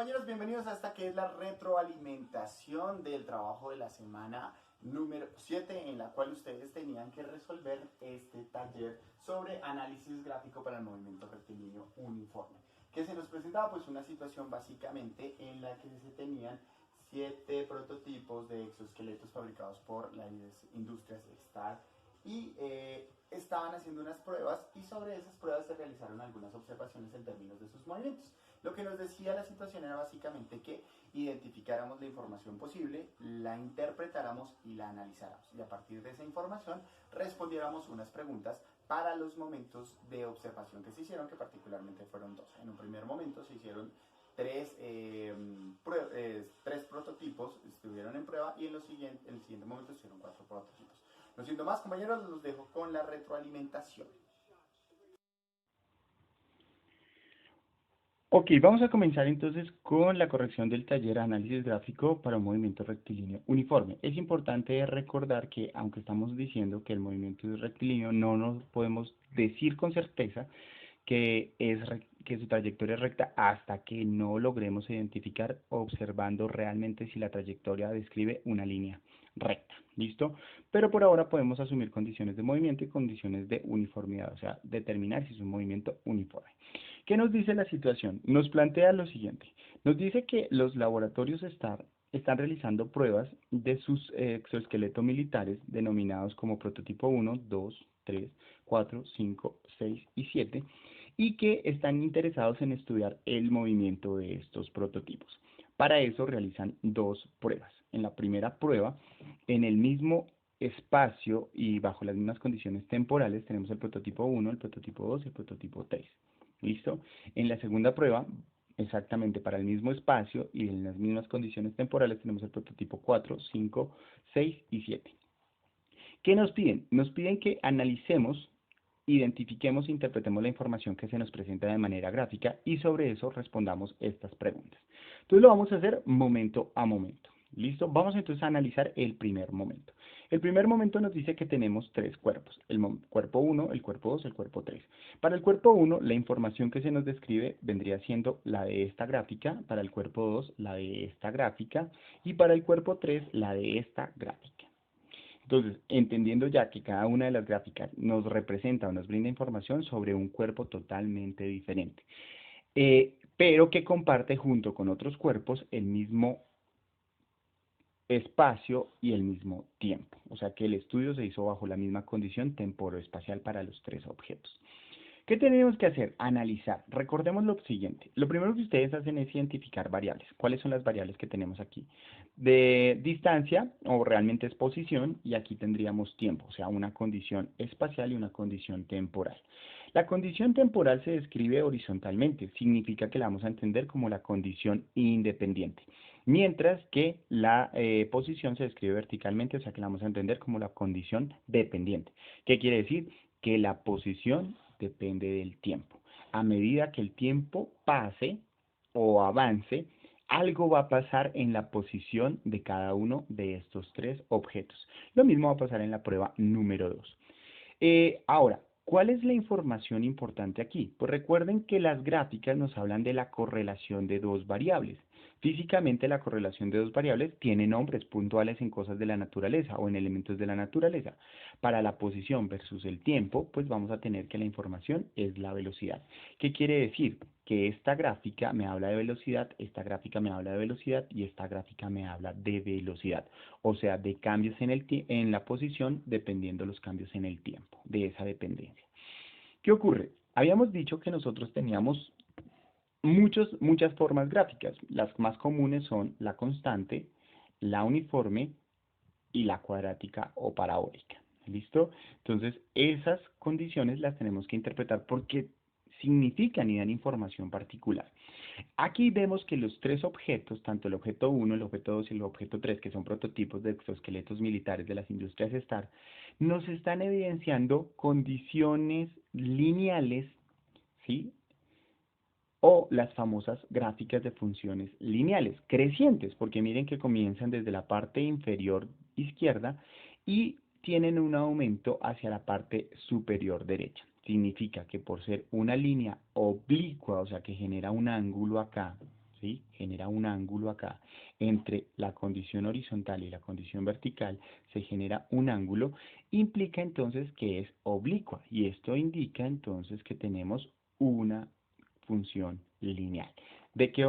compañeros, bienvenidos a esta que es la retroalimentación del trabajo de la semana número 7, en la cual ustedes tenían que resolver este taller sobre análisis gráfico para el movimiento rectilíneo uniforme, que se nos presentaba pues una situación básicamente en la que se tenían 7 prototipos de exoesqueletos fabricados por las industrias Star y estaban haciendo unas pruebas y sobre esas pruebas se realizaron algunas observaciones en términos de sus movimientos. Lo que nos decía la situación era básicamente que identificáramos la información posible, la interpretáramos y la analizáramos. Y a partir de esa información respondiéramos unas preguntas para los momentos de observación que se hicieron, que particularmente fueron dos. En un primer momento se hicieron tres prototipos, estuvieron en prueba y en el siguiente momento se hicieron 4 prototipos. No siendo más, compañeros, los dejo con la retroalimentación. Ok, vamos a comenzar entonces con la corrección del taller análisis gráfico para un movimiento rectilíneo uniforme. Es importante recordar que aunque estamos diciendo que el movimiento es rectilíneo, no nos podemos decir con certeza que su trayectoria es recta hasta que no logremos identificar observando realmente si la trayectoria describe una línea recta. ¿Listo? Pero por ahora podemos asumir condiciones de movimiento y condiciones de uniformidad, o sea, determinar si es un movimiento uniforme. ¿Qué nos dice la situación? Nos plantea lo siguiente. Nos dice que los laboratorios están realizando pruebas de sus exoesqueletos militares denominados como prototipo 1, 2, 3, 4, 5, 6 y 7 y que están interesados en estudiar el movimiento de estos prototipos. Para eso realizan dos pruebas. En la primera prueba, en el mismo espacio y bajo las mismas condiciones temporales, tenemos el prototipo 1, el prototipo 2 y el prototipo 3. ¿Listo? En la segunda prueba, exactamente para el mismo espacio y en las mismas condiciones temporales, tenemos el prototipo 4, 5, 6 y 7. ¿Qué nos piden? Nos piden que analicemos, identifiquemos e interpretemos la información que se nos presenta de manera gráfica y sobre eso respondamos estas preguntas. Entonces lo vamos a hacer momento a momento. ¿Listo? Vamos entonces a analizar el primer momento. El primer momento nos dice que tenemos tres cuerpos, el cuerpo 1, el cuerpo 2, el cuerpo 3. Para el cuerpo 1, la información que se nos describe vendría siendo la de esta gráfica, para el cuerpo 2, la de esta gráfica, y para el cuerpo 3, la de esta gráfica. Entonces, entendiendo ya que cada una de las gráficas nos representa o nos brinda información sobre un cuerpo totalmente diferente, pero que comparte junto con otros cuerpos el mismo espacio y el mismo tiempo. O sea que el estudio se hizo bajo la misma condición temporoespacial para los tres objetos. ¿Qué tenemos que hacer? Analizar. Recordemos lo siguiente. Lo primero que ustedes hacen es identificar variables. ¿Cuáles son las variables que tenemos aquí? De distancia, o realmente es posición, y aquí tendríamos tiempo, o sea, una condición espacial y una condición temporal. La condición temporal se describe horizontalmente, significa que la vamos a entender como la condición independiente. Mientras que la posición se describe verticalmente, o sea que la vamos a entender como la condición dependiente. ¿Qué quiere decir? Que la posición depende del tiempo. A medida que el tiempo pase o avance, algo va a pasar en la posición de cada uno de estos tres objetos. Lo mismo va a pasar en la prueba número 2. Ahora, ¿cuál es la información importante aquí? Pues recuerden que las gráficas nos hablan de la correlación de dos variables. Físicamente la correlación de dos variables tiene nombres puntuales en cosas de la naturaleza o en elementos de la naturaleza. Para la posición versus el tiempo, pues vamos a tener que la información es la velocidad. ¿Qué quiere decir? Que esta gráfica me habla de velocidad, esta gráfica me habla de velocidad y esta gráfica me habla de velocidad. O sea, de cambios en la posición dependiendo los cambios en el tiempo, de esa dependencia. ¿Qué ocurre? Habíamos dicho que nosotros teníamos muchas formas gráficas. Las más comunes son la constante, la uniforme y la cuadrática o parabólica. ¿Listo? Entonces, esas condiciones las tenemos que interpretar porque significan y dan información particular. Aquí vemos que los tres objetos, tanto el objeto 1, el objeto 2 y el objeto 3, que son prototipos de exoesqueletos militares de las industrias STAR, nos están evidenciando condiciones lineales, ¿sí? O las famosas gráficas de funciones lineales, crecientes, porque miren que comienzan desde la parte inferior izquierda y tienen un aumento hacia la parte superior derecha. Significa que por ser una línea oblicua, o sea que genera un ángulo acá, ¿sí? Genera un ángulo acá. Entre la condición horizontal y la condición vertical se genera un ángulo, implica entonces que es oblicua y esto indica entonces que tenemos una función lineal. ¿De qué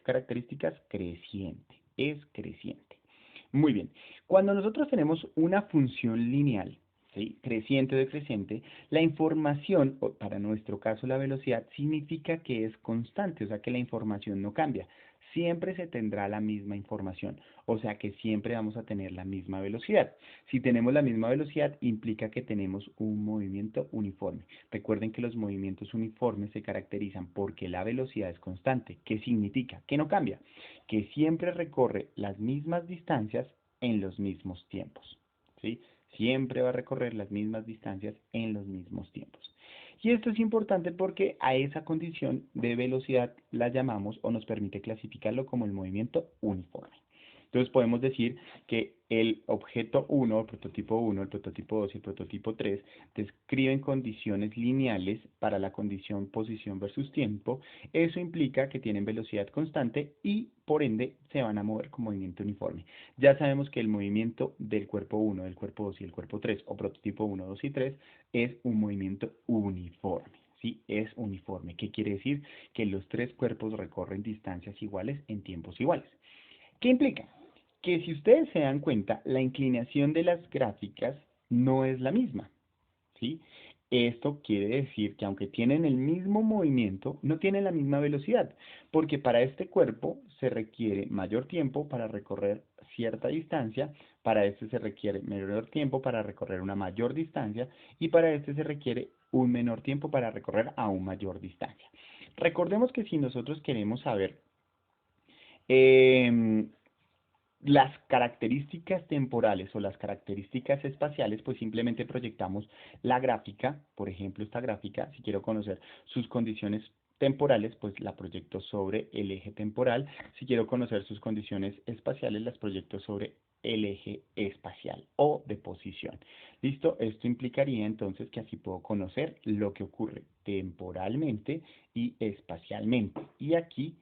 características? Creciente, es creciente. Muy bien, cuando nosotros tenemos una función lineal, ¿sí? Creciente o decreciente, la información, o para nuestro caso la velocidad, significa que es constante, o sea que la información no cambia. Siempre se tendrá la misma información, o sea que siempre vamos a tener la misma velocidad. Si tenemos la misma velocidad, implica que tenemos un movimiento uniforme. Recuerden que los movimientos uniformes se caracterizan porque la velocidad es constante. ¿Qué significa? Que no cambia, que siempre recorre las mismas distancias en los mismos tiempos, ¿sí? Siempre va a recorrer las mismas distancias en los mismos tiempos. Y esto es importante porque a esa condición de velocidad la llamamos o nos permite clasificarlo como el movimiento uniforme. Entonces podemos decir que el objeto 1, el prototipo 1, el prototipo 2 y el prototipo 3 describen condiciones lineales para la condición posición versus tiempo. Eso implica que tienen velocidad constante y por ende se van a mover con movimiento uniforme. Ya sabemos que el movimiento del cuerpo 1, del cuerpo 2 y el cuerpo 3 o prototipo 1, 2 y 3 es un movimiento uniforme. ¿Sí? Es uniforme. ¿Qué quiere decir? Que los tres cuerpos recorren distancias iguales en tiempos iguales. ¿Qué implica? Que si ustedes se dan cuenta, la inclinación de las gráficas no es la misma, ¿sí? Esto quiere decir que aunque tienen el mismo movimiento, no tienen la misma velocidad, porque para este cuerpo se requiere mayor tiempo para recorrer cierta distancia, para este se requiere menor tiempo para recorrer una mayor distancia, y para este se requiere un menor tiempo para recorrer aún mayor distancia. Recordemos que si nosotros queremos saber eh, las características temporales o las características espaciales, pues simplemente proyectamos la gráfica, por ejemplo esta gráfica, si quiero conocer sus condiciones temporales, pues la proyecto sobre el eje temporal, si quiero conocer sus condiciones espaciales, las proyecto sobre el eje espacial o de posición. ¿Listo? Esto implicaría entonces que así puedo conocer lo que ocurre temporalmente y espacialmente. Y aquí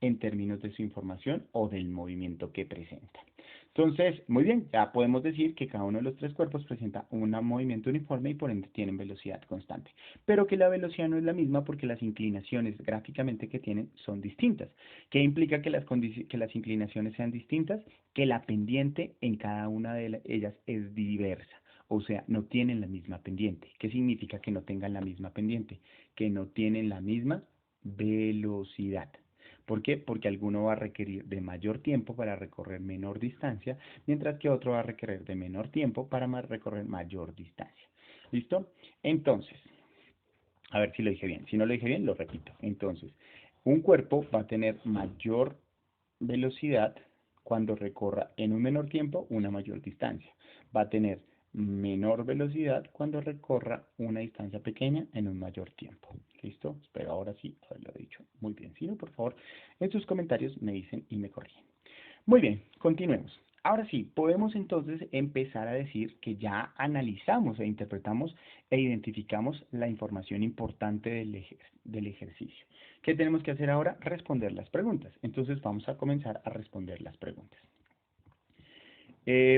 en términos de su información o del movimiento que presentan. Entonces, muy bien, ya podemos decir que cada uno de los tres cuerpos presenta un movimiento uniforme y por ende tienen velocidad constante, pero que la velocidad no es la misma porque las inclinaciones gráficamente que tienen son distintas. ¿Qué implica que las inclinaciones sean distintas? Que la pendiente en cada una de ellas es diversa. O sea, no tienen la misma pendiente. ¿Qué significa que no tengan la misma pendiente? Que no tienen la misma velocidad. ¿Por qué? Porque alguno va a requerir de mayor tiempo para recorrer menor distancia, mientras que otro va a requerir de menor tiempo para recorrer mayor distancia. ¿Listo? Entonces, a ver si lo dije bien. Si no lo dije bien, lo repito. Entonces, un cuerpo va a tener mayor velocidad cuando recorra en un menor tiempo una mayor distancia. Va a tener menor velocidad cuando recorra una distancia pequeña en un mayor tiempo. ¿Listo? Espero ahora sí haberlo dicho muy bien. Si no, por favor, en sus comentarios me dicen y me corrigen. Muy bien, continuemos. Ahora sí, podemos entonces empezar a decir que ya analizamos e interpretamos e identificamos la información importante del ejercicio. ¿Qué tenemos que hacer ahora? Responder las preguntas. Entonces vamos a comenzar a responder las preguntas.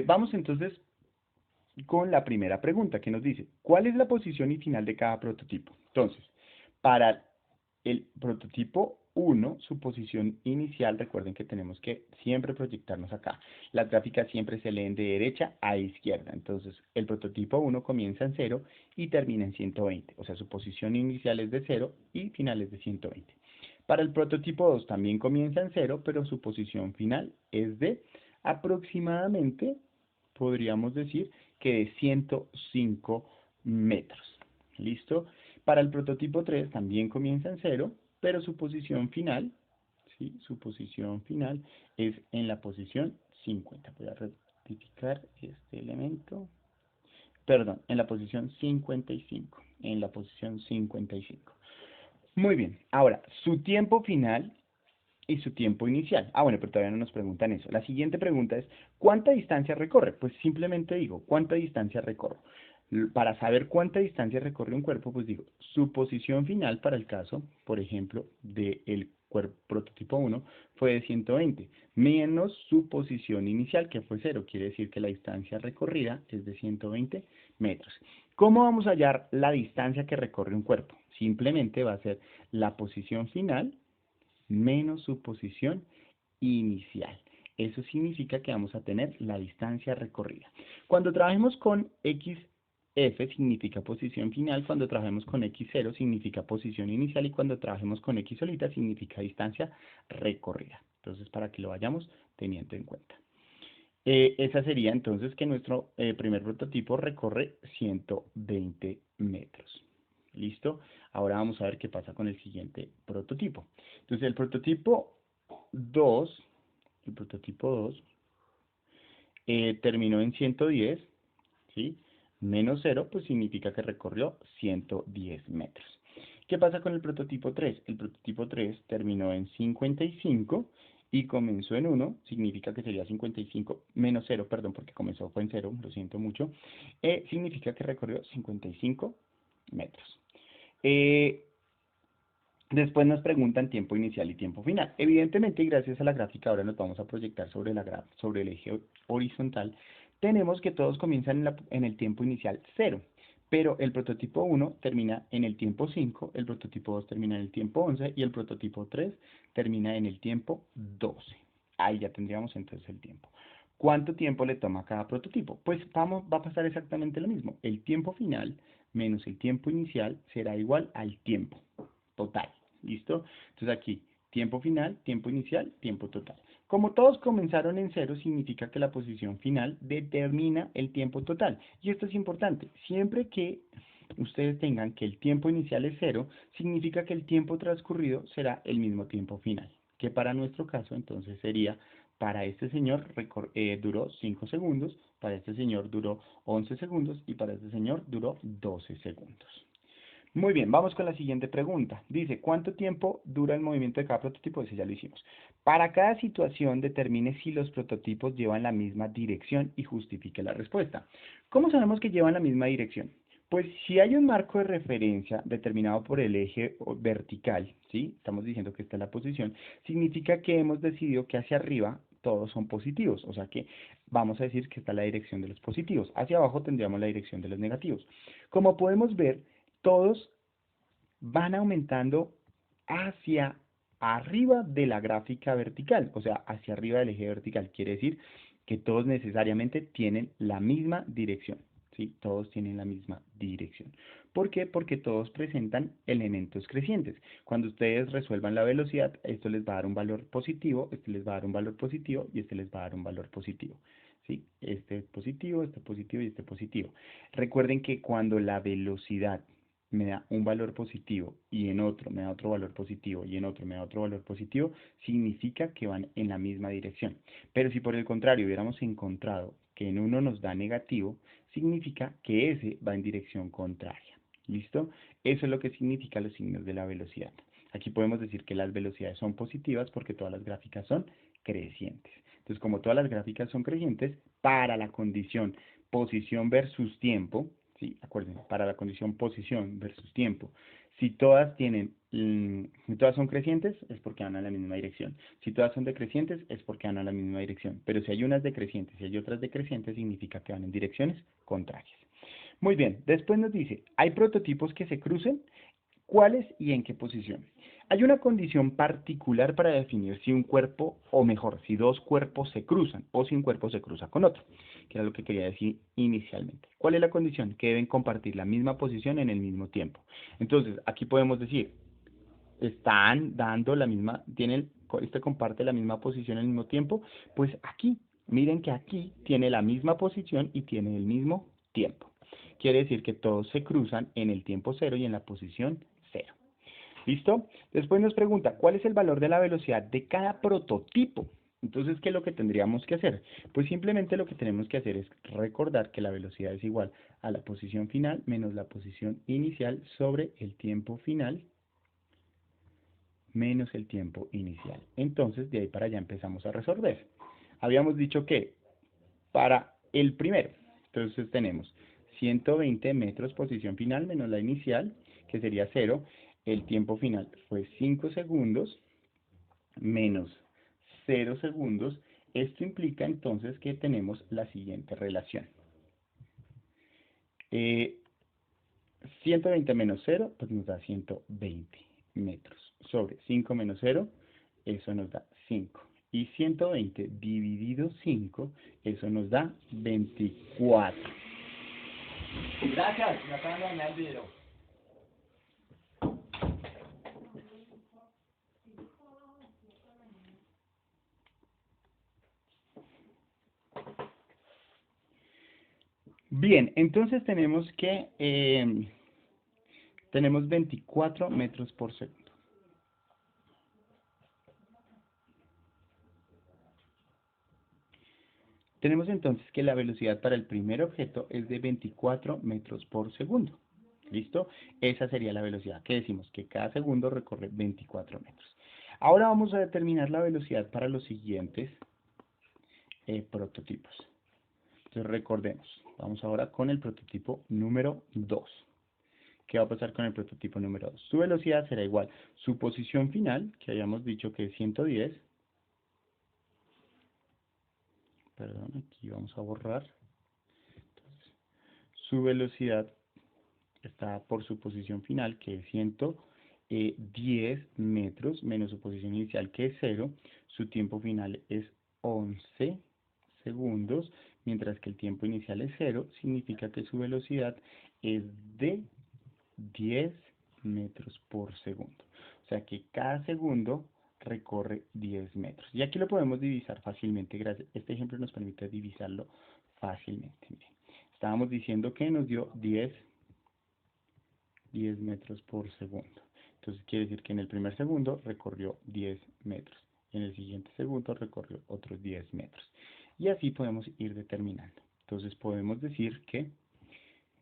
Vamos entonces con la primera pregunta que nos dice, ¿cuál es la posición y final de cada prototipo? Entonces, para el prototipo 1, su posición inicial, recuerden que tenemos que siempre proyectarnos acá. Las gráficas siempre se leen de derecha a izquierda. Entonces, el prototipo 1 comienza en 0 y termina en 120. O sea, su posición inicial es de 0 y final es de 120. Para el prototipo 2 también comienza en 0, pero su posición final es de aproximadamente, podríamos decir, que de 105 metros. ¿Listo? Para el prototipo 3 también comienza en 0, pero su posición final, ¿sí? Su posición final es en la posición 50. Voy a rectificar este elemento. Perdón, en la posición 55. En la posición 55. Muy bien. Ahora, su tiempo final y su tiempo inicial. Ah, bueno, pero todavía no nos preguntan eso. La siguiente pregunta es, ¿cuánta distancia recorre? Pues simplemente digo, ¿cuánta distancia recorro? Para saber cuánta distancia recorre un cuerpo, pues digo, su posición final para el caso, por ejemplo, del prototipo 1 fue de 120, menos su posición inicial, que fue 0. Quiere decir que la distancia recorrida es de 120 metros. ¿Cómo vamos a hallar la distancia que recorre un cuerpo? Simplemente va a ser la posición final menos su posición inicial. Eso significa que vamos a tener la distancia recorrida. Cuando trabajemos con XF significa posición final, cuando trabajemos con X0 significa posición inicial y cuando trabajemos con X solita significa distancia recorrida. Entonces, para que lo vayamos teniendo en cuenta. Esa sería entonces que nuestro primer prototipo recorre 120 metros. ¿Listo? Ahora vamos a ver qué pasa con el siguiente prototipo. Entonces, el prototipo 2 terminó en 110, ¿sí? Menos 0, pues significa que recorrió 110 metros. ¿Qué pasa con el prototipo 3? El prototipo 3 terminó en 55 y comenzó en 1, significa que sería 55, menos 0, perdón, porque comenzó fue en 0, lo siento mucho, significa que recorrió 55 metros. Después nos preguntan tiempo inicial y tiempo final. Evidentemente, y gracias a la gráfica, ahora nos vamos a proyectar sobre el eje horizontal, tenemos que todos comienzan en el tiempo inicial 0, pero el prototipo 1 termina en el tiempo 5, el prototipo 2 termina en el tiempo 11 y el prototipo 3 termina en el tiempo 12. Ahí ya tendríamos entonces el tiempo. ¿Cuánto tiempo le toma a cada prototipo? Pues va a pasar exactamente lo mismo. El tiempo final menos el tiempo inicial será igual al tiempo total. ¿Listo? Entonces aquí, tiempo final, tiempo inicial, tiempo total. Como todos comenzaron en 0, significa que la posición final determina el tiempo total. Y esto es importante. Siempre que ustedes tengan que el tiempo inicial es 0, significa que el tiempo transcurrido será el mismo tiempo final. Que para nuestro caso, entonces, sería, para este señor duró 5 segundos, para este señor duró 11 segundos y para este señor duró 12 segundos. Muy bien, vamos con la siguiente pregunta. Dice, ¿cuánto tiempo dura el movimiento de cada prototipo? Ese ya lo hicimos. Para cada situación, determine si los prototipos llevan la misma dirección y justifique la respuesta. ¿Cómo sabemos que llevan la misma dirección? Pues si hay un marco de referencia determinado por el eje vertical, ¿sí? Estamos diciendo que esta es la posición, significa que hemos decidido que hacia arriba todos son positivos, o sea que vamos a decir que está la dirección de los positivos. Hacia abajo tendríamos la dirección de los negativos. Como podemos ver, todos van aumentando hacia arriba de la gráfica vertical, o sea, hacia arriba del eje vertical. Quiere decir que todos necesariamente tienen la misma dirección, ¿sí? Todos tienen la misma dirección. ¿Por qué? Porque todos presentan elementos crecientes. Cuando ustedes resuelvan la velocidad, esto les va a dar un valor positivo, este les va a dar un valor positivo y este les va a dar un valor positivo. ¿Sí? Este positivo y este positivo. Recuerden que cuando la velocidad me da un valor positivo y en otro me da otro valor positivo y en otro me da otro valor positivo, significa que van en la misma dirección. Pero si por el contrario hubiéramos encontrado que en uno nos da negativo, significa que ese va en dirección contraria. ¿Listo? Eso es lo que significan los signos de la velocidad. Aquí podemos decir que las velocidades son positivas porque todas las gráficas son crecientes. Entonces, como todas las gráficas son crecientes, para la condición posición versus tiempo, ¿sí? Acuérdense, para la condición posición versus tiempo, si todas si todas son crecientes, es porque van a la misma dirección. Si todas son decrecientes, es porque van a la misma dirección. Pero si hay unas decrecientes y hay otras decrecientes, significa que van en direcciones contrarias. Muy bien, después nos dice, ¿hay prototipos que se crucen? ¿Cuáles y en qué posición? Hay una condición particular para definir si un cuerpo, o mejor, si dos cuerpos se cruzan, o si un cuerpo se cruza con otro, que era lo que quería decir inicialmente. ¿Cuál es la condición? Que deben compartir la misma posición en el mismo tiempo. Entonces, aquí podemos decir, están dando la misma, este comparte la misma posición al mismo tiempo, pues aquí, miren que aquí tiene la misma posición y tiene el mismo tiempo. Quiere decir que todos se cruzan en el tiempo 0 y en la posición 0. ¿Listo? Después nos pregunta, ¿cuál es el valor de la velocidad de cada prototipo? Entonces, ¿qué es lo que tendríamos que hacer? Pues simplemente lo que tenemos que hacer es recordar que la velocidad es igual a la posición final menos la posición inicial sobre el tiempo final menos el tiempo inicial. Entonces, de ahí para allá empezamos a resolver. Habíamos dicho que para el primero, entonces tenemos 120 metros posición final menos la inicial, que sería 0. El tiempo final fue 5 segundos. menos 0 segundos. Esto implica entonces que tenemos la siguiente relación. 120 menos 0, pues nos da 120 metros. Sobre 5 menos 0, eso nos da 5. Y 120 dividido 5, eso nos da 24. Gracias, me acaban de dañar el video. Bien, entonces tenemos que tenemos 24 metros por segundo. Tenemos entonces que la velocidad para el primer objeto es de 24 metros por segundo. ¿Listo? Esa sería la velocidad. ¿Qué decimos? Que cada segundo recorre 24 metros. Ahora vamos a determinar la velocidad para los siguientes prototipos. Entonces recordemos, vamos ahora con el prototipo número 2. ¿Qué va a pasar con el prototipo número 2? Su velocidad será igual. Su posición final, que habíamos dicho que es 110. Perdón, aquí vamos a borrar. Entonces, su velocidad está por su posición final, que es 110 metros, menos su posición inicial, que es 0. Su tiempo final es 11 segundos, mientras que el tiempo inicial es 0, significa que su velocidad es de 10 metros por segundo. O sea que cada segundo recorre 10 metros. Y aquí lo podemos divisar fácilmente. Este ejemplo nos permite divisarlo fácilmente. Miren, estábamos diciendo que nos dio 10 metros por segundo. Entonces quiere decir que en el primer segundo recorrió 10 metros. Y en el siguiente segundo recorrió otros 10 metros. Y así podemos ir determinando. Entonces podemos decir que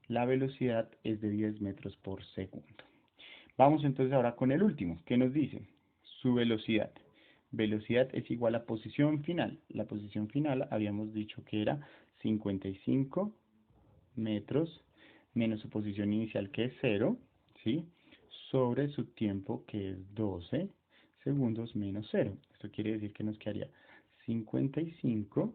la velocidad es de 10 metros por segundo. Vamos entonces ahora con el último. ¿Qué nos dice? Su velocidad. Velocidad es igual a posición final. La posición final habíamos dicho que era 55 metros menos su posición inicial que es 0, ¿sí? Sobre su tiempo que es 12 segundos menos 0. Esto quiere decir que nos quedaría 55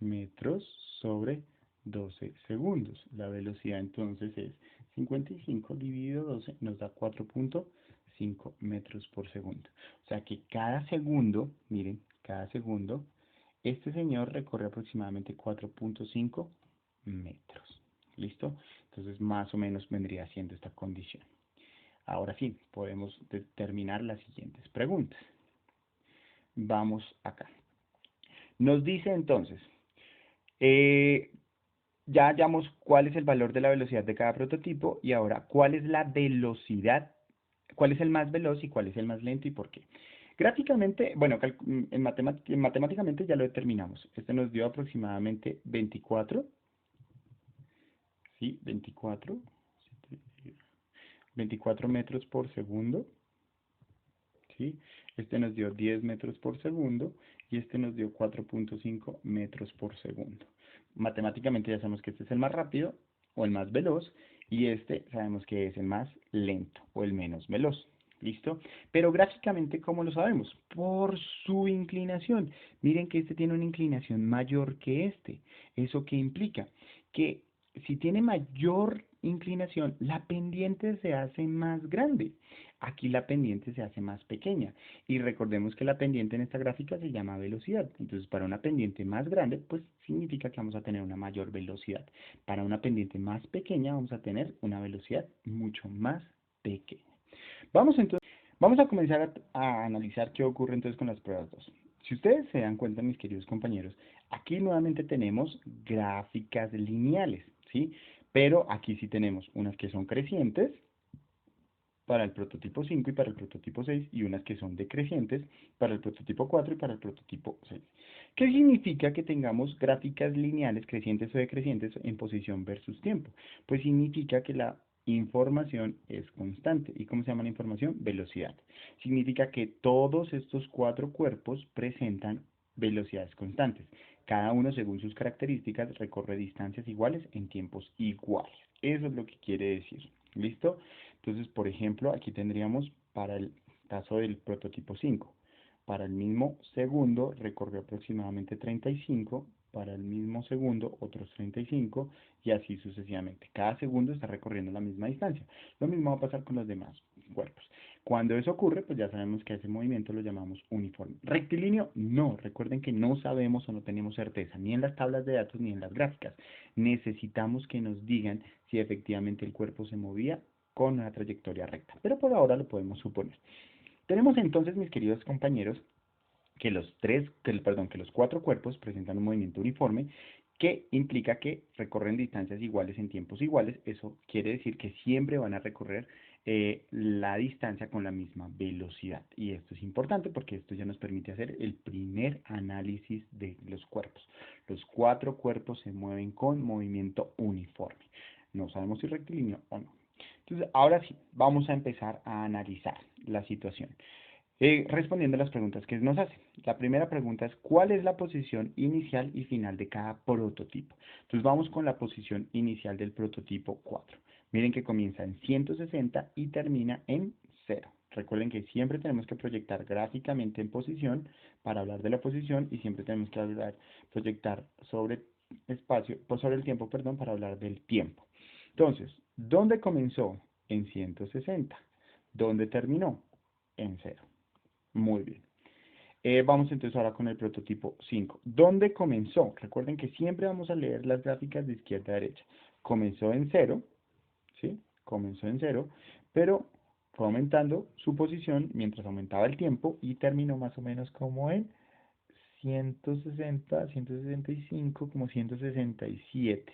metros sobre 12 segundos. La velocidad entonces es 55 dividido 12, nos da 4.5 metros por segundo. O sea que cada segundo, miren, cada segundo, este señor recorre aproximadamente 4.5 metros. ¿Listo? Entonces más o menos vendría siendo esta condición. Ahora sí, podemos determinar las siguientes preguntas. Vamos acá. Nos dice entonces, ya hallamos cuál es el valor de la velocidad de cada prototipo y ahora cuál es la velocidad, cuál es el más veloz y cuál es el más lento y por qué. Gráficamente, bueno, matemáticamente ya lo determinamos. Este nos dio aproximadamente 24, ¿sí? 24 metros por segundo, ¿sí? Este nos dio 10 metros por segundo y este nos dio 4.5 metros por segundo. Matemáticamente ya sabemos que este es el más rápido o el más veloz y este sabemos que es el más lento o el menos veloz. ¿Listo? Pero gráficamente, ¿cómo lo sabemos? Por su inclinación. Miren que este tiene una inclinación mayor que este. ¿Eso qué implica? Que si tiene mayor inclinación, la pendiente se hace más grande. Aquí la pendiente se hace más pequeña. Y recordemos que la pendiente en esta gráfica se llama velocidad. Entonces, para una pendiente más grande, pues significa que vamos a tener una mayor velocidad. Para una pendiente más pequeña, vamos a tener una velocidad mucho más pequeña. Vamos a comenzar a analizar qué ocurre entonces con las pruebas 2. Si ustedes se dan cuenta, mis queridos compañeros, aquí nuevamente tenemos gráficas lineales, ¿sí? Pero aquí sí tenemos unas que son crecientes para el prototipo 5 y para el prototipo 6 y unas que son decrecientes para el prototipo 4 y para el prototipo 6. ¿Qué significa que tengamos gráficas lineales crecientes o decrecientes en posición versus tiempo? Pues significa que la información es constante. ¿Y cómo se llama la información? Velocidad. Significa que todos estos cuatro cuerpos presentan velocidades constantes. Cada uno, según sus características, recorre distancias iguales en tiempos iguales. Eso es lo que quiere decir. ¿Listo? Entonces, por ejemplo, aquí tendríamos para el caso del prototipo 5. Para el mismo segundo recorrió aproximadamente 35, para el mismo segundo otros 35 y así sucesivamente. Cada segundo está recorriendo la misma distancia. Lo mismo va a pasar con los demás cuerpos. Cuando eso ocurre, pues ya sabemos que a ese movimiento lo llamamos uniforme. ¿Rectilíneo? No. Recuerden que no sabemos o no tenemos certeza, ni en las tablas de datos ni en las gráficas. Necesitamos que nos digan si efectivamente el cuerpo se movía con una trayectoria recta, pero por ahora lo podemos suponer. Tenemos entonces, mis queridos compañeros, que los cuatro cuerpos presentan un movimiento uniforme que implica que recorren distancias iguales en tiempos iguales. Eso quiere decir que siempre van a recorrer la distancia con la misma velocidad. Y esto es importante porque esto ya nos permite hacer el primer análisis de los cuerpos. Los cuatro cuerpos se mueven con movimiento uniforme. No sabemos si rectilíneo o no. Entonces, ahora sí, vamos a empezar a analizar la situación. Respondiendo a las preguntas que nos hacen. La primera pregunta es, ¿cuál es la posición inicial y final de cada prototipo? Entonces vamos con la posición inicial del prototipo 4. Miren que comienza en 160 y termina en 0. Recuerden que siempre tenemos que proyectar gráficamente en posición para hablar de la posición y siempre tenemos que proyectar sobre el tiempo, perdón, para hablar del tiempo. Entonces, ¿dónde comenzó? En 160. ¿Dónde terminó? En 0. Muy bien. Vamos entonces ahora con el prototipo 5. ¿Dónde comenzó? Recuerden que siempre vamos a leer las gráficas de izquierda a derecha. Comenzó en 0, ¿sí? Comenzó en 0, pero fue aumentando su posición mientras aumentaba el tiempo y terminó más o menos como en 160, 165, como 167.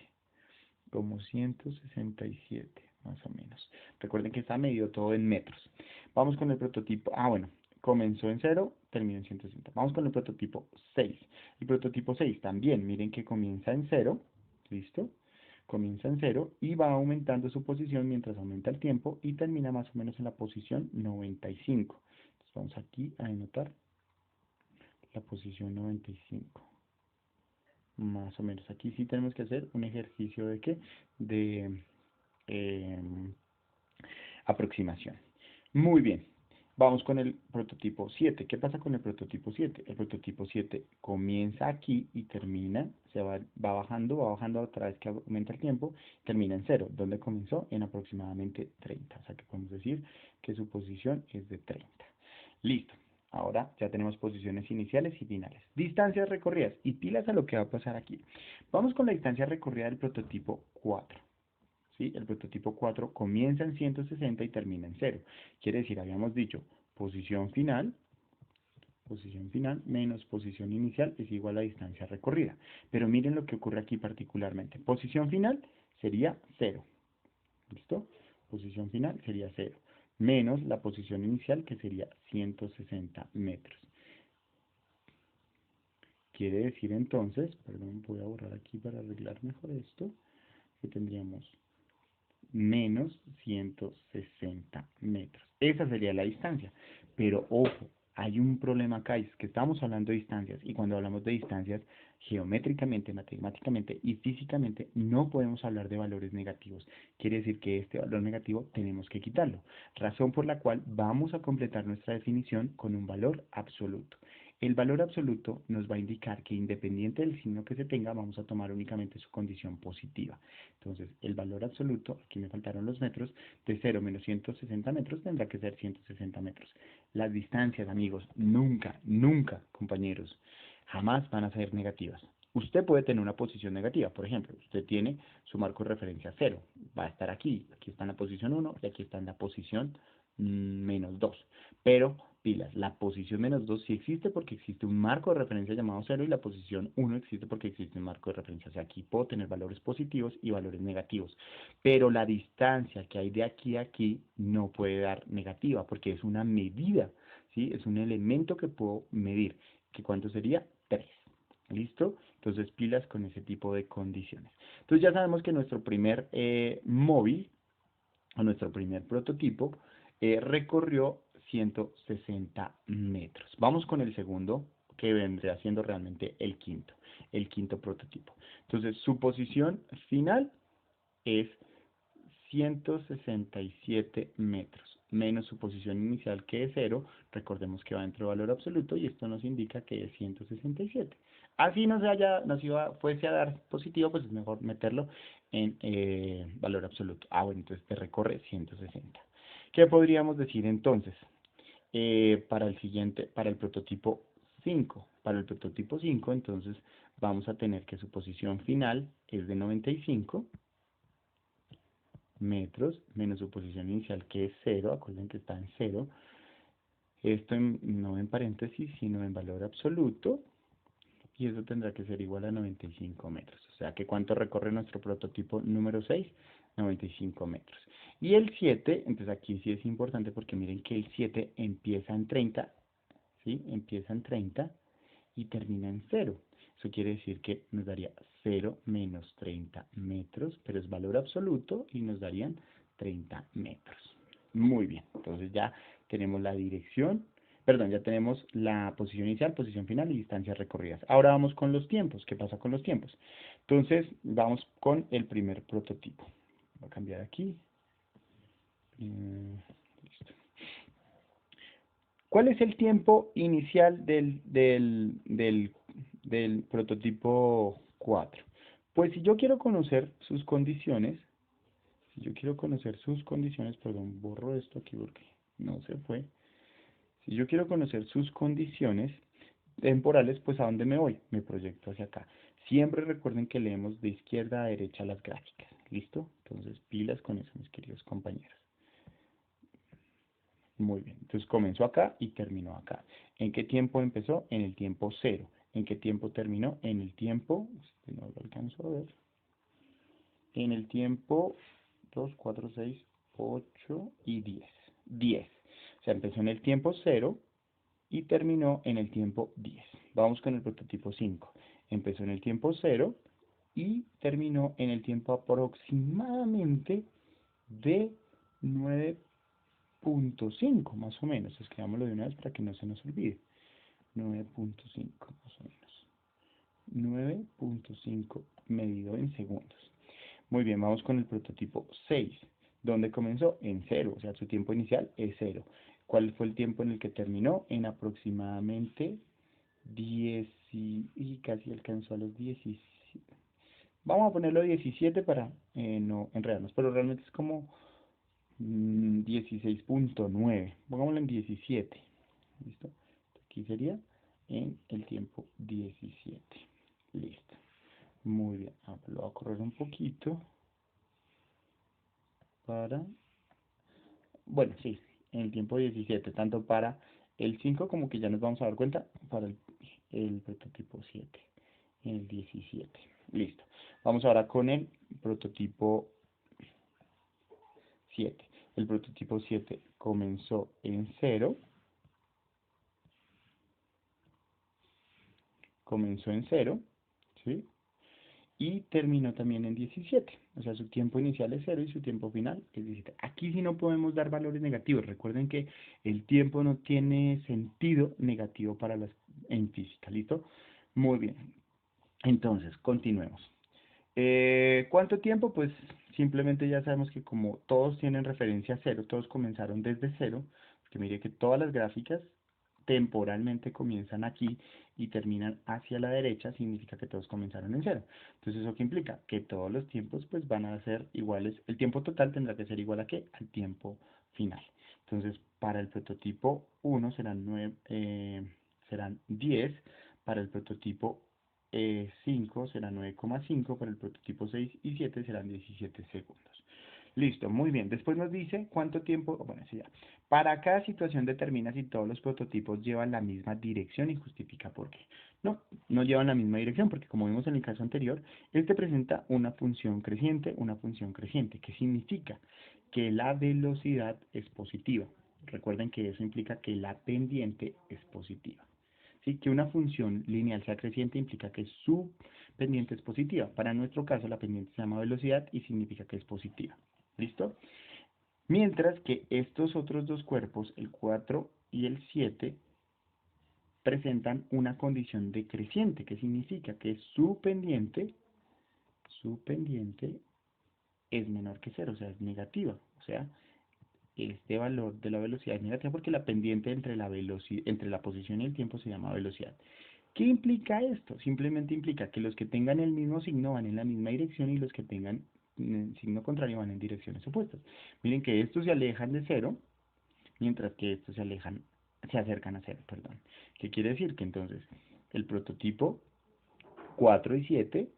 Como 167, más o menos. Recuerden que está medido todo en metros. Vamos con el prototipo. Bueno, comenzó en 0, terminó en 160. Vamos con el prototipo 6. El prototipo 6 también, miren que comienza en 0, ¿listo? Comienza en 0 y va aumentando su posición mientras aumenta el tiempo y termina más o menos en la posición 95. Entonces vamos aquí a anotar la posición 95. Más o menos. Aquí sí tenemos que hacer un ejercicio de ¿qué? De aproximación. Muy bien. Vamos con el prototipo 7. ¿Qué pasa con el prototipo 7? El prototipo 7 comienza aquí y termina, va bajando otra vez que aumenta el tiempo, termina en 0. ¿Dónde comenzó? En aproximadamente 30. O sea que podemos decir que su posición es de 30. Listo. Ahora ya tenemos posiciones iniciales y finales. Distancias recorridas y pilas a lo que va a pasar aquí. Vamos con la distancia recorrida del prototipo 4. ¿Sí? El prototipo 4 comienza en 160 y termina en 0. Quiere decir, habíamos dicho, posición final menos posición inicial es igual a distancia recorrida. Pero miren lo que ocurre aquí particularmente. Posición final sería 0. ¿Listo? Posición final sería 0. Menos la posición inicial que sería 160 metros. Quiere decir entonces, perdón, voy a borrar aquí para arreglar mejor esto, que tendríamos menos 160 metros. Esa sería la distancia. Pero ojo, hay un problema acá, es que estamos hablando de distancias y cuando hablamos de distancias, geométricamente, matemáticamente y físicamente no podemos hablar de valores negativos. Quiere decir que este valor negativo tenemos que quitarlo. Razón por la cual vamos a completar nuestra definición con un valor absoluto. El valor absoluto nos va a indicar que independiente del signo que se tenga, vamos a tomar únicamente su condición positiva. Entonces, el valor absoluto, aquí me faltaron los metros, de 0 menos 160 metros tendrá que ser 160 metros. Las distancias, amigos, nunca, compañeros, jamás van a ser negativas. Usted puede tener una posición negativa, por ejemplo, usted tiene su marco de referencia 0, va a estar aquí está en la posición 1 y aquí está en la posición menos 2, pero pilas, la posición menos 2 sí existe porque existe un marco de referencia llamado 0 y la posición 1 existe porque existe un marco de referencia. O sea, aquí puedo tener valores positivos y valores negativos, pero la distancia que hay de aquí a aquí no puede dar negativa porque es una medida, ¿sí? Es un elemento que puedo medir, que ¿cuánto sería? 3. ¿Listo? Entonces pilas con ese tipo de condiciones. Entonces ya sabemos que nuestro primer móvil, o nuestro primer prototipo, recorrió 160 metros. Vamos con el segundo, que vendría siendo realmente el quinto prototipo. Entonces, su posición final es 167 metros. menos su posición inicial que es 0, recordemos que va dentro de valor absoluto y esto nos indica que es 167. Así fuese a dar positivo, pues es mejor meterlo en valor absoluto. Bueno, entonces te recorre 160. ¿Qué podríamos decir entonces? Para el prototipo 5. Para el prototipo 5, entonces vamos a tener que su posición final es de 95 metros menos su posición inicial que es 0, acuérdense que está en 0, esto no en paréntesis sino en valor absoluto, y eso tendrá que ser igual a 95 metros, o sea que ¿cuánto recorre nuestro prototipo número 6? 95 metros. Y el 7, entonces aquí sí es importante porque miren que el 7 empieza en 30, ¿sí? Empieza en 30 y termina en 0. Eso quiere decir que nos daría 0 menos 30 metros, pero es valor absoluto y nos darían 30 metros. Muy bien, entonces ya tenemos la dirección, perdón, ya tenemos la posición inicial, posición final y distancias recorridas. Ahora vamos con los tiempos. ¿Qué pasa con los tiempos? Entonces vamos con el primer prototipo. Voy a cambiar aquí. Listo. ¿Cuál es el tiempo inicial del prototipo 4? Pues si yo quiero conocer sus condiciones, perdón, borro esto aquí porque no se fue. Si yo quiero conocer sus condiciones temporales, pues ¿a dónde me voy? Me proyecto hacia acá. Siempre recuerden que leemos de izquierda a derecha las gráficas. ¿Listo? Entonces, pilas con eso, mis queridos compañeros. Muy bien, entonces comenzó acá y terminó acá. ¿En qué tiempo empezó? En el tiempo 0. ¿En qué tiempo terminó? En el tiempo, no lo alcanzo a ver, en el tiempo 2, 4, 6, 8 y 10. 10. O sea, empezó en el tiempo 0 y terminó en el tiempo 10. Vamos con el prototipo 5. Empezó en el tiempo 0 y terminó en el tiempo aproximadamente de 9.5, más o menos. Escribámoslo de una vez para que no se nos olvide. 9.5, más o menos. 9.5 medido en segundos. Muy bien, vamos con el prototipo 6. ¿Dónde comenzó? En 0, o sea, su tiempo inicial es 0. ¿Cuál fue el tiempo en el que terminó? En aproximadamente 10 y casi alcanzó a los 17. Vamos a ponerlo 17 para no enredarnos, pero realmente es como 16.9. Pongámoslo en 17. ¿Listo? Aquí sería en el tiempo 17. Listo. Muy bien. Ahora lo voy a correr un poquito para... Bueno, sí, en el tiempo 17, tanto para el 5 como que ya nos vamos a dar cuenta para el prototipo 7, en el 17. Listo. Vamos ahora con el prototipo 7. El prototipo 7 comenzó en 0. Comenzó en 0, ¿sí? Y terminó también en 17. O sea, su tiempo inicial es 0 y su tiempo final es 17. Aquí sí no podemos dar valores negativos. Recuerden que el tiempo no tiene sentido negativo en física. ¿Listo? Muy bien. Entonces, continuemos. ¿Cuánto tiempo? Pues simplemente ya sabemos que como todos tienen referencia a 0, todos comenzaron desde 0, porque mire que todas las gráficas temporalmente comienzan aquí y terminan hacia la derecha, significa que todos comenzaron en 0. Entonces, ¿eso qué implica? Que todos los tiempos pues van a ser iguales, el tiempo total tendrá que ser igual a ¿qué? Al tiempo final. Entonces, para el prototipo 1 serán 10, para el prototipo 5 será 9,5, para el prototipo 6 y 7 serán 17 segundos. Listo, muy bien. Después nos dice cuánto tiempo, bueno, sí ya. Para cada situación determina si todos los prototipos llevan la misma dirección y justifica por qué. No, no llevan la misma dirección porque como vimos en el caso anterior, este presenta una función creciente, ¿Qué significa? Que la velocidad es positiva. Recuerden que eso implica que la pendiente es positiva. ¿Sí? Que una función lineal sea creciente implica que su pendiente es positiva. Para nuestro caso, la pendiente se llama velocidad y significa que es positiva. ¿Listo? Mientras que estos otros dos cuerpos, el 4 y el 7, presentan una condición decreciente, que significa que su pendiente es menor que 0, o sea, es negativa. O sea, este valor de la velocidad es negativa porque la pendiente entre entre la posición y el tiempo se llama velocidad. ¿Qué implica esto? Simplemente implica que los que tengan el mismo signo van en la misma dirección y los que tengan el signo contrario van en direcciones opuestas. Miren que estos se alejan de cero, mientras que estos se acercan a cero, perdón. ¿Qué quiere decir? Que entonces el prototipo 4 y 7,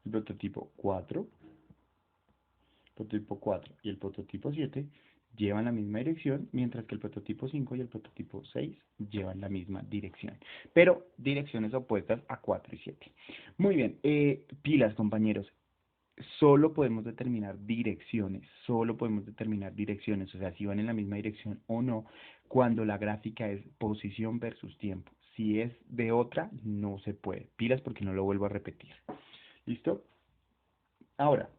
el prototipo 4, el prototipo 4 y el prototipo 7 llevan la misma dirección, mientras que el prototipo 5 y el prototipo 6 llevan la misma dirección, pero direcciones opuestas a 4 y 7. Muy bien, pilas compañeros, solo podemos determinar direcciones, o sea, si van en la misma dirección o no, cuando la gráfica es posición versus tiempo. Si es de otra, no se puede. Pilas porque no lo vuelvo a repetir. ¿Listo? Ahora,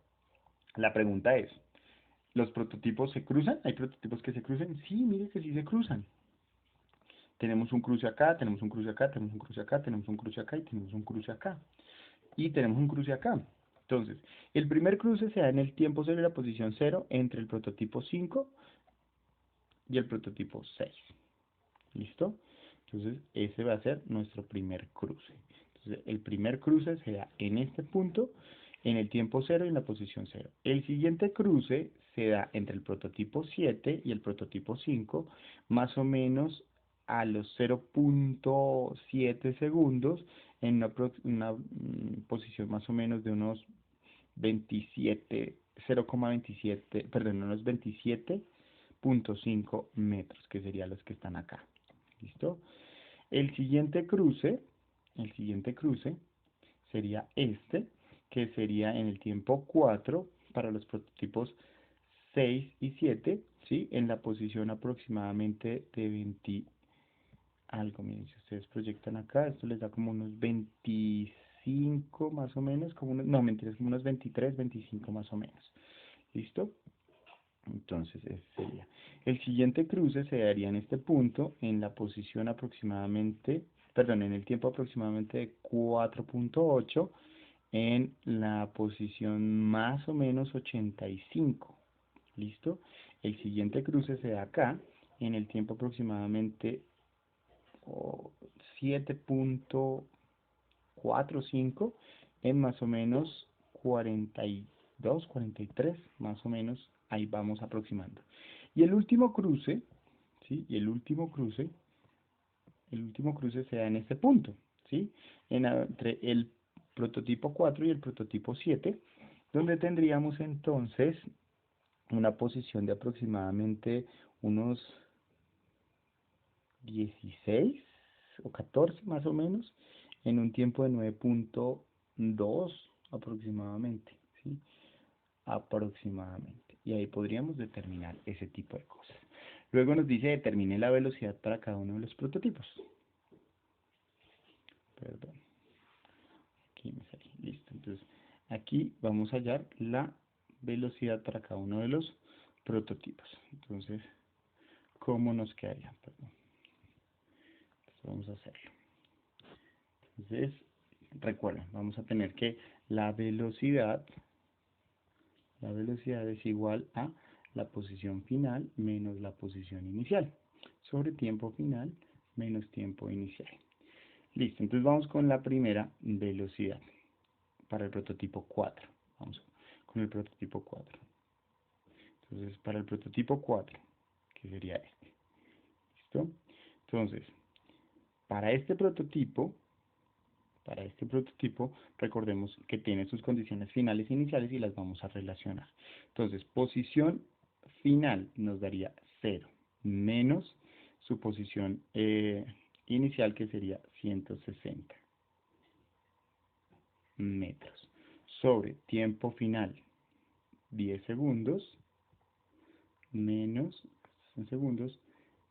la pregunta es, ¿los prototipos se cruzan? ¿Hay prototipos que se cruzan? Sí, mire que sí se cruzan. Tenemos un cruce acá, tenemos un cruce acá, tenemos un cruce acá, tenemos un cruce acá y tenemos un cruce acá. Y tenemos un cruce acá. Entonces, el primer cruce se da en el tiempo cero y la posición cero entre el prototipo 5 y el prototipo 6. ¿Listo? Entonces, ese va a ser nuestro primer cruce. Entonces, el primer cruce se da en este punto, en el tiempo cero y en la posición cero. El siguiente cruce se da entre el prototipo 7 y el prototipo 5, más o menos a los 0.7 segundos, en una posición más o menos de unos 27, 0,27, perdón, unos 27.5 metros, que serían los que están acá. ¿Listo? El siguiente cruce sería este, que sería en el tiempo 4 para los prototipos 6 y 7, ¿sí? En la posición aproximadamente de 20 algo, miren, si ustedes proyectan acá, esto les da como unos 25 más o menos, no, mentiras, como unos 23, 25 más o menos. ¿Listo? Entonces, ese sería. El siguiente cruce se daría en este punto, en la posición aproximadamente, perdón, en el tiempo aproximadamente de 4.8, en la posición más o menos 85. ¿Listo? El siguiente cruce se da acá, en el tiempo aproximadamente 7.45, en más o menos 42, 43, más o menos, ahí vamos aproximando. Y el último cruce, ¿sí? Y el último cruce se da en este punto, ¿sí? Entre el prototipo 4 y el prototipo 7, donde tendríamos entonces una posición de aproximadamente unos 16 o 14 más o menos, en un tiempo de 9.2 aproximadamente, ¿sí? Aproximadamente. Y ahí podríamos determinar ese tipo de cosas. Luego nos dice determine la velocidad para cada uno de los prototipos. Perdón. Aquí me salí. Listo. Entonces, aquí vamos a hallar la velocidad para cada uno de los prototipos. Entonces, ¿cómo nos quedaría? Perdón. Entonces, vamos a hacerlo. Entonces, recuerden, vamos a tener que la velocidad es igual a la posición final menos la posición inicial, sobre tiempo final menos tiempo inicial. Listo, entonces vamos con la primera velocidad para el prototipo 4. Vamos con el prototipo 4. Entonces, para el prototipo 4, que sería este. ¿Listo? Entonces, para este prototipo, recordemos que tiene sus condiciones finales e iniciales y las vamos a relacionar. Entonces, posición final nos daría 0, menos su posición inicial, que sería 160 metros, sobre tiempo final 10 segundos, menos en segundos,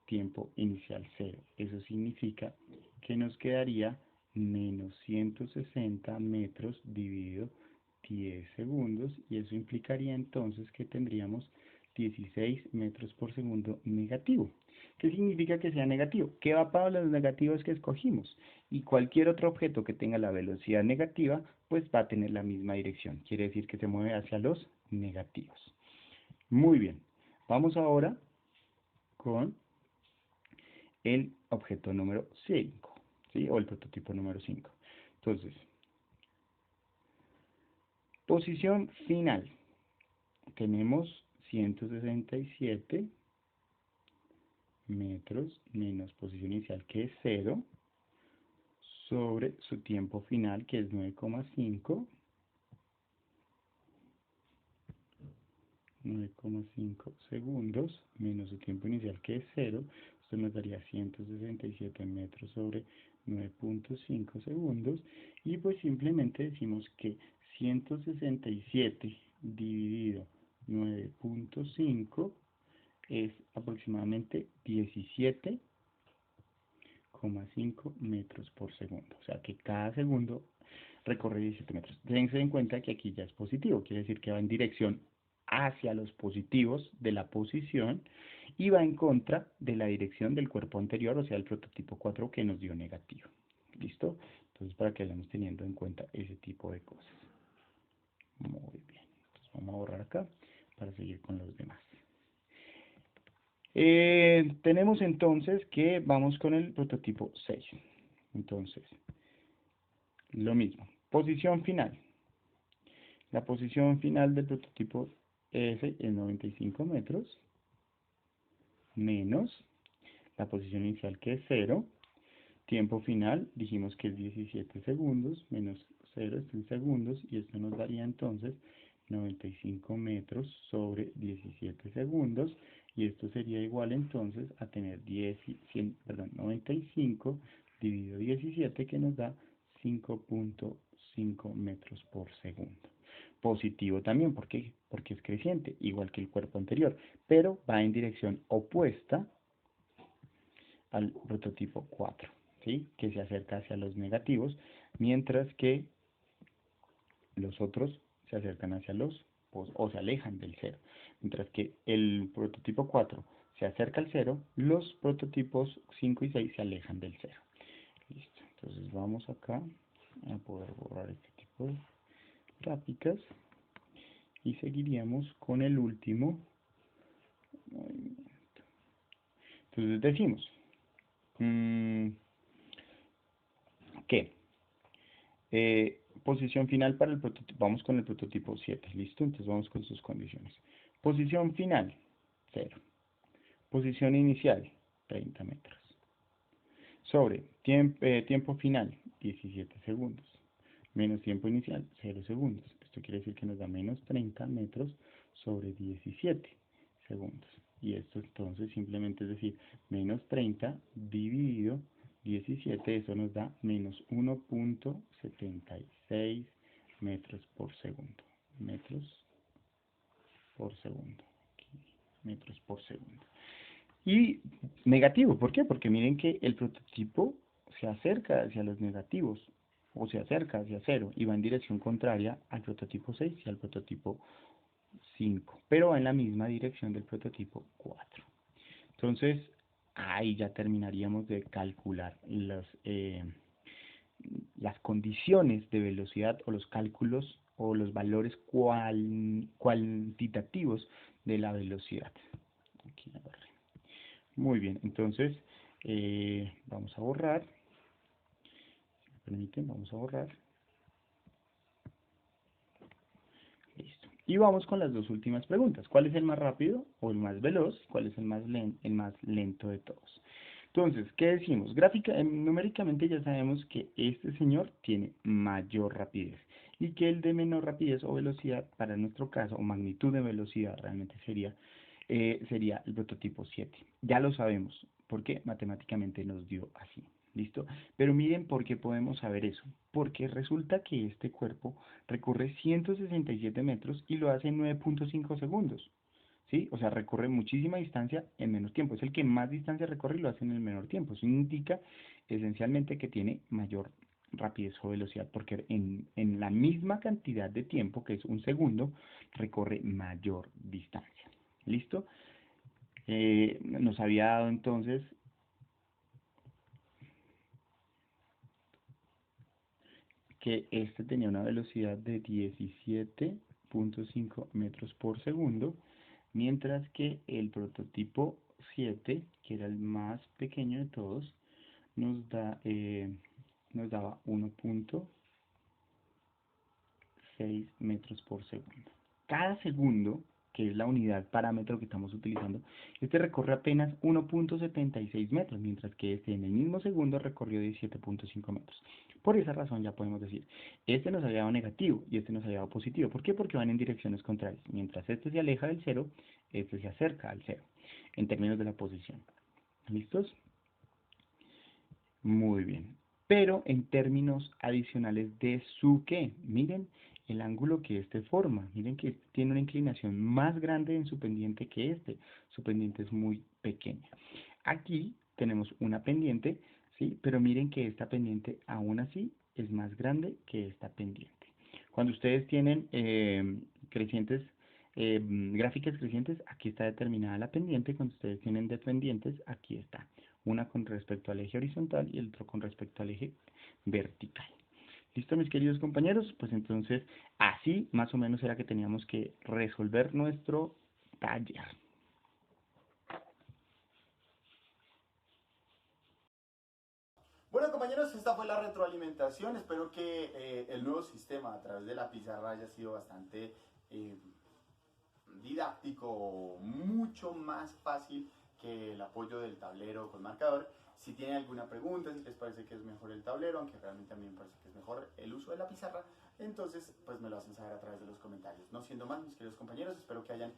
tiempo inicial 0. Eso significa que nos quedaría menos 160 metros dividido 10 segundos, y eso implicaría entonces que tendríamos 16 metros por segundo negativo. ¿Qué significa que sea negativo? Que va para los negativos que escogimos, y cualquier otro objeto que tenga la velocidad negativa, pues va a tener la misma dirección. Quiere decir que se mueve hacia los negativos. Muy bien. Vamos ahora con el objeto número 5, ¿sí? O el prototipo número 5. Entonces, posición final. Tenemos 167 metros menos posición inicial, que es 0, sobre su tiempo final, que es 9,5 segundos, menos su tiempo inicial, que es 0. Esto nos daría 167 metros sobre 9,5 segundos. Y pues simplemente decimos que 167 dividido 9,5 es aproximadamente 17,5 metros por segundo. O sea que cada segundo recorre 17 metros. Tengan en cuenta que aquí ya es positivo, quiere decir que va en dirección hacia los positivos de la posición y va en contra de la dirección del cuerpo anterior, o sea, el prototipo 4 que nos dio negativo. ¿Listo? Entonces, para que vayamos teniendo en cuenta ese tipo de cosas. Muy bien. Entonces, vamos a borrar acá para seguir con los demás. Tenemos entonces que vamos con el prototipo 6. Entonces, lo mismo. Posición final. La posición final del prototipo S es 95 metros, menos la posición inicial que es 0. Tiempo final, dijimos que es 17 segundos, menos 0 es en segundos, y esto nos daría entonces 95 metros sobre 17 segundos, y esto sería igual entonces a tener 95 dividido 17, que nos da 5,5 metros por segundo. Positivo también, ¿por qué? Porque es creciente, igual que el cuerpo anterior, pero va en dirección opuesta al prototipo 4, ¿sí? Que se acerca hacia los negativos, mientras que los otros se acercan hacia los, o se alejan del 0. Mientras que el prototipo 4 se acerca al 0, los prototipos 5 y 6 se alejan del 0. Listo, entonces vamos acá a poder borrar este tipo de gráficas y seguiríamos con el último movimiento. Entonces decimos que posición final para el prototipo, vamos con el prototipo 7, ¿listo? Entonces vamos con sus condiciones. Posición final, 0. Posición inicial, 30 metros. Sobre tiempo final, 17 segundos. Menos tiempo inicial, 0 segundos. Esto quiere decir que nos da menos 30 metros sobre 17 segundos. Y esto entonces simplemente es decir, menos 30 dividido 17, eso nos da menos 1,76 metros por segundo. Metros por segundo. Aquí, metros por segundo. Y negativo, ¿por qué? Porque miren que el prototipo se acerca hacia los negativos, o se acerca hacia 0, y va en dirección contraria al prototipo 6 y al prototipo 5, pero va en la misma dirección del prototipo 4. Entonces, ahí ya terminaríamos de calcular las condiciones de velocidad o los cálculos o los valores cuantitativos de la velocidad. Aquí la borré. Muy bien, entonces vamos a borrar. Si me permiten, vamos a borrar. Listo. Y vamos con las dos últimas preguntas. ¿Cuál es el más rápido o el más veloz? ¿Cuál es el más lento de todos? Entonces, ¿qué decimos? Numéricamente ya sabemos que este señor tiene mayor rapidez y que el de menor rapidez o velocidad, para nuestro caso, o magnitud de velocidad realmente sería el prototipo 7. Ya lo sabemos, porque matemáticamente nos dio así. ¿Listo? Pero miren por qué podemos saber eso. Porque resulta que este cuerpo recorre 167 metros y lo hace en 9,5 segundos. ¿Sí? O sea, recorre muchísima distancia en menos tiempo. Es el que más distancia recorre y lo hace en el menor tiempo. Eso indica esencialmente que tiene mayor rapidez o velocidad, porque en la misma cantidad de tiempo, que es un segundo, recorre mayor distancia. ¿Listo? Nos había dado entonces que este tenía una velocidad de 17,5 metros por segundo, mientras que el prototipo 7, que era el más pequeño de todos, nos daba 1.6 metros por segundo. Cada segundo, que es la unidad parámetro que estamos utilizando, este recorre apenas 1.76 metros, mientras que este en el mismo segundo recorrió 17.5 metros. Por esa razón ya podemos decir, este nos había dado negativo y este nos había dado positivo. ¿Por qué? Porque van en direcciones contrarias. Mientras este se aleja del cero, este se acerca al cero, en términos de la posición. ¿Listos? Muy bien. Pero en términos adicionales de su ¿qué? Miren el ángulo que este forma. Miren que este tiene una inclinación más grande en su pendiente que este. Su pendiente es muy pequeña. Aquí tenemos una pendiente, ¿sí? Pero miren que esta pendiente aún así es más grande que esta pendiente. Cuando ustedes tienen crecientes, gráficas crecientes, aquí está determinada la pendiente. Cuando ustedes tienen dependientes, aquí está. Una con respecto al eje horizontal y el otro con respecto al eje vertical. ¿Listo, mis queridos compañeros? Pues entonces, así más o menos era que teníamos que resolver nuestro taller. Bueno, compañeros, esta fue la retroalimentación. Espero que el nuevo sistema a través de la pizarra haya sido bastante didáctico, mucho más fácil que el apoyo del tablero con marcador. Si tienen alguna pregunta, si les parece que es mejor el tablero, aunque realmente a mí me parece que es mejor el uso de la pizarra, entonces pues me lo hacen saber a través de los comentarios. No siendo más, mis queridos compañeros, espero que hayan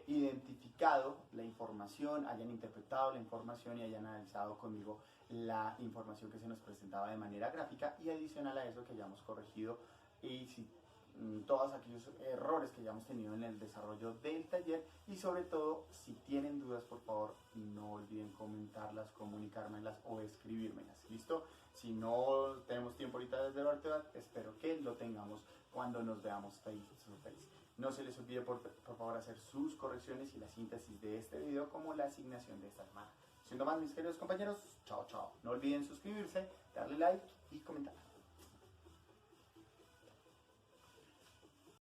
identificado la información, hayan interpretado la información y hayan analizado conmigo la información que se nos presentaba de manera gráfica, y adicional a eso que hayamos corregido y si todos aquellos errores que hayamos tenido en el desarrollo del taller, y sobre todo si tienen dudas, por favor no olviden comentarlas, comunicármelas o escribírmelas. ¿Listo? Si no tenemos tiempo ahorita desde la verdad, espero que lo tengamos cuando nos veamos face to face. No se les olvide por favor hacer sus correcciones y la síntesis de este video como la asignación de esta semana. Siendo más, mis queridos compañeros, chao chao. No olviden suscribirse, darle like y comentar.